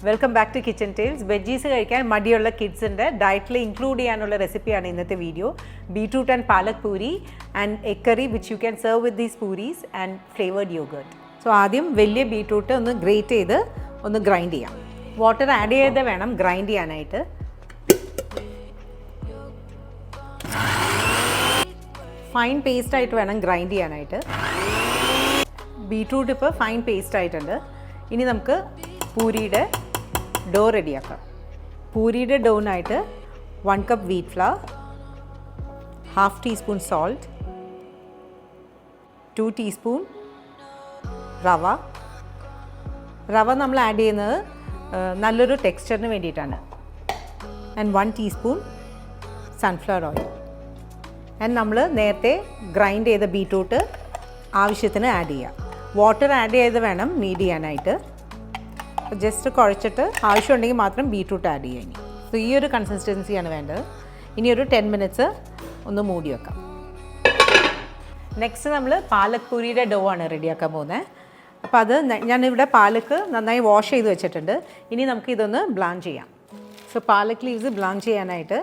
Welcome back to kitchen tales. Veggies കഴിക്കാൻ മടിയുള്ള കിഡ്സിൻ്റെ ഡയറ്റിൽ ഇൻക്ലൂഡ് ചെയ്യാനുള്ള റെസിപ്പിയാണ് ഇന്നത്തെ video. Beetroot and palak puri and egg curry which you can serve with these puris and flavoured yoghurt. So ആദ്യം വലിയ ബീട്രൂട്ട് ഒന്ന് ഗ്രേറ്റ് ചെയ്ത് ഒന്ന് ഗ്രൈൻഡ് ചെയ്യാം. വാട്ടർ ആഡ് ചെയ്ത് വേണം ഗ്രൈൻഡ് ചെയ്യാനായിട്ട്. ഫൈൻ പേസ്റ്റ് ആയിട്ട് വേണം ഗ്രൈൻഡ് ചെയ്യാനായിട്ട്. ബീട്രൂട്ട് ഇപ്പോൾ ഫൈൻ പേസ്റ്റ് ആയിട്ടുണ്ട്. ഇനി നമുക്ക് പൂരിയുടെ ഡോ റെഡിയാക്കാം. പൂരിയുടെ ഡോനായിട്ട് 1 cup wheat flour, half teaspoon salt, 2 teaspoon റവ നമ്മൾ ആഡ് ചെയ്യുന്നത് നല്ലൊരു ടെക്സ്ചറിന് വേണ്ടിയിട്ടാണ്. And 1 teaspoon sunflower oil. And നമ്മൾ നേരത്തെ ഗ്രൈൻഡ് ചെയ്ത ബീട്രൂട്ട് ആവശ്യത്തിന് ആഡ് ചെയ്യുക. വാട്ടർ ആഡ് ചെയ്ത് വേണം നീഡ് ചെയ്യാനായിട്ട്. ജസ്റ്റ് കുഴച്ചിട്ട് ആവശ്യമുണ്ടെങ്കിൽ മാത്രം ബീട്രൂട്ട് ആഡ് ചെയ്യാം. ഇനി സോ ഈ ഒരു കൺസിസ്റ്റൻസിയാണ് വേണ്ടത്. ഇനി ഒരു 10 മിനിറ്റ്സ് ഒന്ന് മൂടി വെക്കാം. നെക്സ്റ്റ് നമ്മൾ പാലക് പൂരിയുടെ ഡോ ആണ് റെഡിയാക്കാൻ പോകുന്നത്. അപ്പോൾ അത് ഞാനിവിടെ പാലക്ക് നന്നായി വാഷ് ചെയ്ത് വെച്ചിട്ടുണ്ട്. ഇനി നമുക്ക് ഇതൊന്ന് ബ്ലാഞ്ച് ചെയ്യാം. സോ പാലക് ലീവ്സ് ബ്ലാഞ്ച് ചെയ്യാനായിട്ട്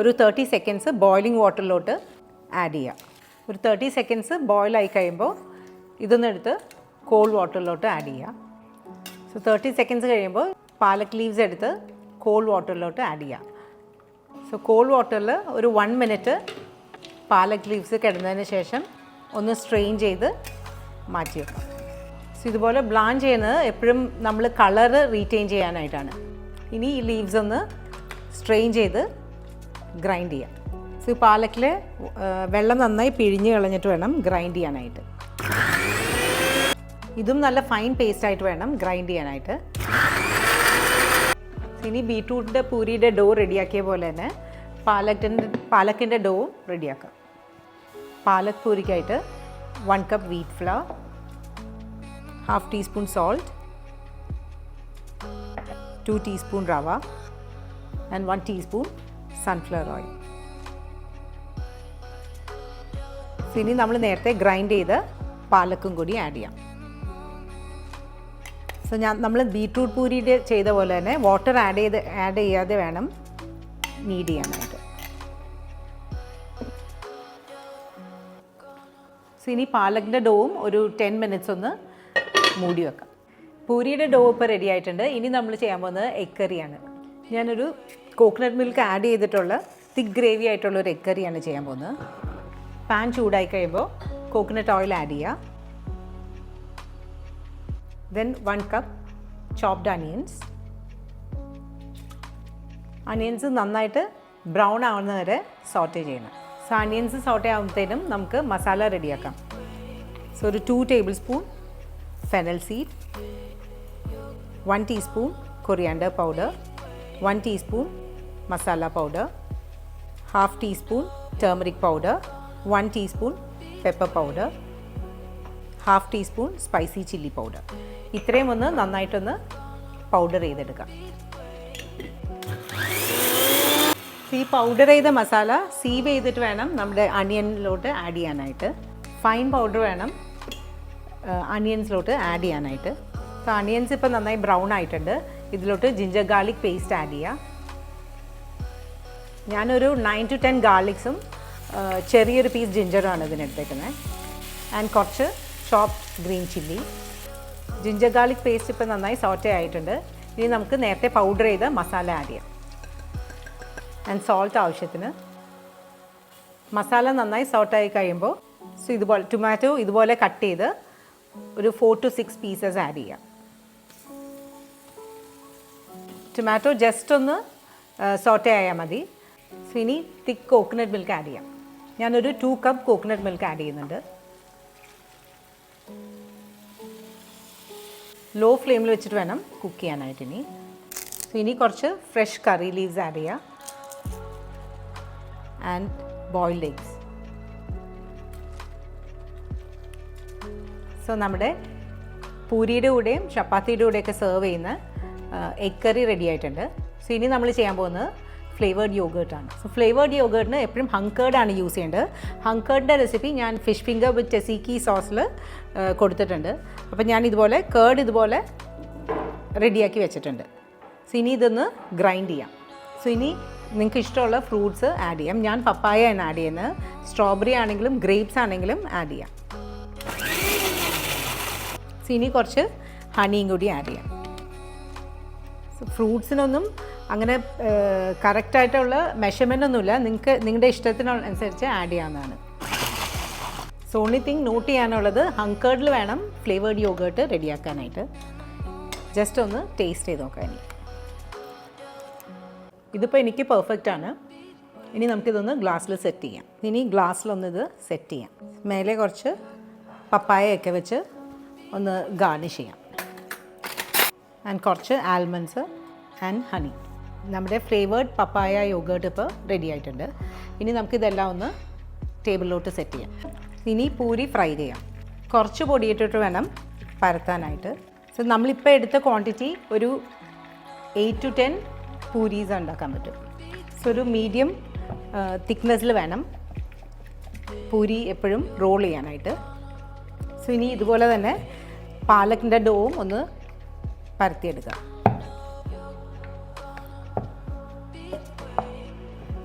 ഒരു 30 സെക്കൻഡ്സ് ബോയിലിംഗ് വാട്ടറിലോട്ട് ആഡ് ചെയ്യാം. ഒരു 30 സെക്കൻഡ്സ് ബോയിലായി കഴിയുമ്പോൾ ഇതൊന്നും എടുത്ത് കോൾഡ് വാട്ടറിലോട്ട് ആഡ് ചെയ്യാം. സോ 30 സെക്കൻഡ്സ് കഴിയുമ്പോൾ പാലക് ലീവ്സ് എടുത്ത് കോൾഡ് വാട്ടറിലോട്ട് ആഡ് ചെയ്യാം. സോ കോൾഡ് വാട്ടറിൽ ഒരു 1 മിനിറ്റ് പാലക് ലീവ്സ് കിടന്നതിന് ശേഷം ഒന്ന് സ്ട്രെയിൻ ചെയ്ത് മാറ്റി വെക്കാം. സോ ഇതുപോലെ ബ്ലാഞ്ച് ചെയ്യുന്നത് എപ്പോഴും നമ്മൾ കളറ് റീറ്റെയിൻ ചെയ്യാനായിട്ടാണ്. ഇനി ഈ ലീവ്സ് ഒന്ന് സ്ട്രെയിൻ ചെയ്ത് ഗ്രൈൻഡ് ചെയ്യാം. സോ ഈ പാലക്കിൽ വെള്ളം നന്നായി പിഴിഞ്ഞ് കളഞ്ഞിട്ട് വേണം ഗ്രൈൻഡ് ചെയ്യാനായിട്ട്. ഇതും നല്ല ഫൈൻ പേസ്റ്റ് ആയിട്ട് വേണം ഗ്രൈൻഡ് ചെയ്യാനായിട്ട്. ഇനി ബീട്രൂട്ടിൻ്റെ പൂരിയുടെ ഡോ റെഡിയാക്കിയ പോലെ തന്നെ പാലക്കിൻ്റെ ഡോവും റെഡിയാക്കാം. പാലക് പൂരിക്കായിട്ട് 1 cup wheat flour, half teaspoon salt, 2 teaspoon rava and 1 teaspoon sunflower oil. ഇനി നമ്മൾ നേരത്തെ ഗ്രൈൻഡ് ചെയ്ത് പാലക്കും കൂടി ആഡ് ചെയ്യാം. സോ നമ്മൾ ബീട്രൂട്ട് പൂരിയുടെ ചെയ്ത പോലെ തന്നെ വാട്ടർ ആഡ് ചെയ്യാതെ വേണം നീഡ് ചെയ്യാനായിട്ട്. സോ ഇനി പാലക്കിൻ്റെ ഡോവും ഒരു 10 മിനിറ്റ്സ് ഒന്ന് മൂടി വെക്കാം. പൂരിയുടെ ഡോ ഇപ്പോൾ റെഡി ആയിട്ടുണ്ട്. ഇനി നമ്മൾ ചെയ്യാൻ പോകുന്നത് എഗ് കറിയാണ്. ഞാനൊരു കോക്കനട്ട് മിൽക്ക് ആഡ് ചെയ്തിട്ടുള്ള തിക്ക് ഗ്രേവി ആയിട്ടുള്ള ഒരു എഗ് കറിയാണ് ചെയ്യാൻ പോകുന്നത്. പാൻ ചൂടായി കഴിയുമ്പോൾ കോക്കനട്ട് ഓയിൽ ആഡ് ചെയ്യുക. ദെൻ 1 കപ്പ് ചോപ്ഡ് അനിയൻസ് നന്നായിട്ട് ബ്രൗൺ ആവുന്ന വരെ സോട്ടേ ചെയ്യണം. സോ അനിയൻസ് സോട്ടേ ആകുമ്പോഴത്തേനും നമുക്ക് മസാല റെഡിയാക്കാം. സോ ഒരു 2 table spoon fennel seed, 1 teaspoon coriander powder, 1 teaspoon masala powder, half teaspoon turmeric powder, 1 teaspoon pepper powder, half teaspoon spicy chilli powder. ഇത്രയും ഒന്ന് നന്നായിട്ടൊന്ന് പൗഡർ ചെയ്തെടുക്കാം. ഈ പൗഡർ ചെയ്ത മസാല സീവ് ചെയ്തിട്ട് വേണം നമ്മുടെ അണിയനിലോട്ട് ആഡ് ചെയ്യാനായിട്ട്. ഫൈൻ പൗഡർ വേണം അണിയൻസിലോട്ട് ആഡ് ചെയ്യാനായിട്ട്. അപ്പോൾ അണിയൻസ് ഇപ്പോൾ നന്നായി ബ്രൗൺ ആയിട്ടുണ്ട്. ഇതിലോട്ട് ജിഞ്ചർ ഗാർലിക് പേസ്റ്റ് ആഡ് ചെയ്യുക. ഞാനൊരു 9 to 10 ഗാർലിക്സും ചെറിയൊരു പീസ് ജിഞ്ചറുമാണ് ഇതിനെടുത്തേക്കുന്നത്. ആൻഡ് കുറച്ച് chopped green chilli. Ginger garlic paste ഇപ്പോൾ നന്നായി സോട്ടേ ആയിട്ടുണ്ട്. ഇനി നമുക്ക് നേരത്തെ പൗഡർ ചെയ്ത മസാല ആഡ് ചെയ്യാം. ആൻഡ് സോൾട്ട് ആവശ്യത്തിന്. മസാല നന്നായി സോട്ടായി കഴിയുമ്പോൾ ഇതുപോലെ ടൊമാറ്റോ ഇതുപോലെ കട്ട് ചെയ്ത് ഒരു 4 to 6 പീസസ് ആഡ് ചെയ്യാം. ടൊമാറ്റോ ജസ്റ്റ് ഒന്ന് സോട്ടേ ആയാൽ മതി. സോ ഇനി തിക്ക് കോക്കനട്ട് മിൽക്ക് ആഡ് ചെയ്യാം. ഞാനൊരു 2 കപ്പ് കോക്കനട്ട് മിൽക്ക് ആഡ് ചെയ്യുന്നുണ്ട്. ലോ ഫ്ലെയിമിൽ വെച്ചിട്ട് വേണം കുക്ക് ചെയ്യാനായിട്ട്. ഇനി കുറച്ച് ഫ്രഷ് കറി ലീവ്സ് ആഡ് ചെയ്യുക. And boiled eggs. സോ നമ്മുടെ പൂരിയുടെ കൂടെയും ചപ്പാത്തിയുടെ കൂടെയൊക്കെ സെർവ് ചെയ്യുന്ന എഗ് കറി റെഡി ആയിട്ടുണ്ട്. സോ ഇനി നമ്മൾ ചെയ്യാൻ പോകുന്നത് ഫ്ലേവേർഡ് യോഗേർട്ടാണ്. സോ ഫ്ലേവേർഡ് യോഗേർട്ടിന് എപ്പോഴും ഹങ്കേർഡാണ് യൂസ് ചെയ്യേണ്ടത്. ഹങ്കേർഡിൻ്റെ റെസിപ്പി ഞാൻ ഫിഷ് ഫിംഗർ വിത്ത് ടെസീക്കി സോസിൽ കൊടുത്തിട്ടുണ്ട്. അപ്പോൾ ഞാൻ ഇതുപോലെ കേർഡ് ഇതുപോലെ റെഡിയാക്കി വെച്ചിട്ടുണ്ട്. സോ ഇനി ഇതൊന്ന് ഗ്രൈൻഡ് ചെയ്യാം. സോ ഇനി നിങ്ങൾക്ക് ഇഷ്ടമുള്ള ഫ്രൂട്ട്സ് ആഡ് ചെയ്യാം. ഞാൻ പപ്പായയാണ് ആഡ് ചെയ്യുന്നത്. സ്ട്രോബെറി ആണെങ്കിലും ഗ്രേപ്സ് ആണെങ്കിലും ആഡ് ചെയ്യാം. സോ ഇനി കുറച്ച് ഹണിയും കൂടി ആഡ് ചെയ്യാം. സോ ഫ്രൂട്ട്സിനൊന്നും അങ്ങനെ കറക്റ്റായിട്ടുള്ള മെഷർമെൻ്റ് ഒന്നുമില്ല. നിങ്ങളുടെ ഇഷ്ടത്തിനനുസരിച്ച് ആഡ് ചെയ്യാവുന്നതാണ്. സോ ഓൺലി തിങ് നോട്ട് ചെയ്യാനുള്ളത് ഹങ്കേർഡിൽ വേണം ഫ്ലേവേർഡ് യോഗേർട്ട് റെഡിയാക്കാനായിട്ട്. ജസ്റ്റ് ഒന്ന് ടേസ്റ്റ് ചെയ്ത് നോക്കാൻ. ഇതിപ്പോൾ എനിക്ക് പെർഫെക്റ്റ് ആണ്. ഇനി നമുക്കിതൊന്ന് ഗ്ലാസ്സിൽ സെറ്റ് ചെയ്യാം. ഇനി ഗ്ലാസ്സിലൊന്നിത് സെറ്റ് ചെയ്യാം. മേലെ കുറച്ച് പപ്പായയൊക്കെ വെച്ച് ഒന്ന് ഗാർണിഷ് ചെയ്യാം. ആൻഡ് കുറച്ച് ആൽമണ്ട്സ് ആൻഡ് ഹണി. നമ്മുടെ ഫ്ലേവേർഡ് പപ്പായ യോഗേർട്ട് ഇപ്പോൾ റെഡി ആയിട്ടുണ്ട്. ഇനി നമുക്കിതെല്ലാം ഒന്ന് ടേബിളിലോട്ട് സെറ്റ് ചെയ്യാം. ഇനി പൂരി ഫ്രൈ ചെയ്യാം. കുറച്ച് പൊടിയിട്ടിട്ട് വേണം പരത്താനായിട്ട്. സോ നമ്മളിപ്പോൾ എടുത്ത ക്വാണ്ടിറ്റി ഒരു 8 to 10 പൂരീസ് ഉണ്ടാക്കാൻ പറ്റും. സോ ഒരു മീഡിയം തിക്നെസ്സിൽ വേണം പൂരി എപ്പോഴും റോൾ ചെയ്യാനായിട്ട്. സോ ഇനി ഇതുപോലെ തന്നെ പാലക്കിൻ്റെ ഡോവും ഒന്ന് പരത്തിയെടുക്കുക.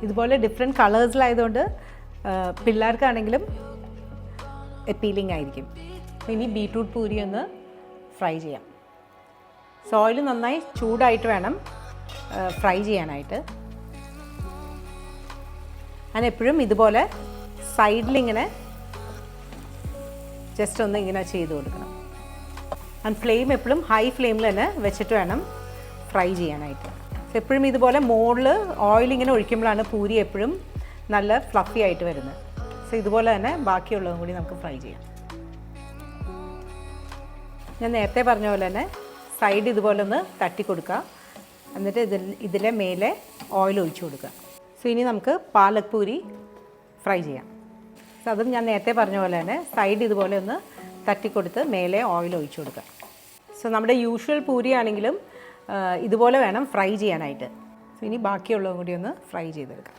ഇതുപോലെ ഡിഫറെൻറ്റ് കളേഴ്സിലായതുകൊണ്ട് പിള്ളേർക്കാണെങ്കിലും അപ്പീലിംഗ് ആയിരിക്കും. ഇനി ബീട്രൂട്ട് പൂരി ഒന്ന് ഫ്രൈ ചെയ്യാം. സോ ഓയിൽ നന്നായി ചൂടായിട്ട് വേണം ഫ്രൈ ചെയ്യാനായിട്ട്. ഞാൻ എപ്പോഴും ഇതുപോലെ സൈഡിലിങ്ങനെ ജസ്റ്റ് ഒന്ന് ഇങ്ങനെ ചെയ്ത് കൊടുക്കണം. ആൻഡ് ഫ്ലെയിം എപ്പോഴും ഹൈ ഫ്ലെയിമിൽ തന്നെ വെച്ചിട്ട് വേണം ഫ്രൈ ചെയ്യാനായിട്ട്. സോ എപ്പോഴും ഇതുപോലെ മുകളിൽ ഓയിൽ ഇങ്ങനെ ഒഴിക്കുമ്പോഴാണ് പൂരി എപ്പോഴും നല്ല ഫ്ലഫി ആയിട്ട് വരുന്നത്. സോ ഇതുപോലെ തന്നെ ബാക്കിയുള്ളതും കൂടി നമുക്ക് ഫ്രൈ ചെയ്യാം. ഞാൻ നേരത്തെ പറഞ്ഞ പോലെ തന്നെ സൈഡ് ഇതുപോലെ ഒന്ന് തട്ടി കൊടുക്കുക. എന്നിട്ട് ഇതിലെ മേലെ ഓയിൽ ഒഴിച്ചു കൊടുക്കുക. സോ ഇനി നമുക്ക് പാലക് പൂരി ഫ്രൈ ചെയ്യാം. സോ അതും ഞാൻ നേരത്തെ പറഞ്ഞ പോലെ തന്നെ സൈഡ് ഇതുപോലെ ഒന്ന് തട്ടിക്കൊടുത്ത് മേലെ ഓയിൽ ഒഴിച്ചു കൊടുക്കുക. സോ നമ്മുടെ യൂഷ്വൽ പൂരി ആണെങ്കിലും ഇതുപോലെ വേണം ഫ്രൈ ചെയ്യാനായിട്ട്. സോ ഇനി ബാക്കിയുള്ളതും കൂടി ഒന്ന് ഫ്രൈ ചെയ്തെടുക്കാം.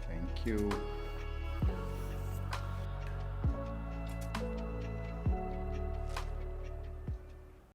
Thank you.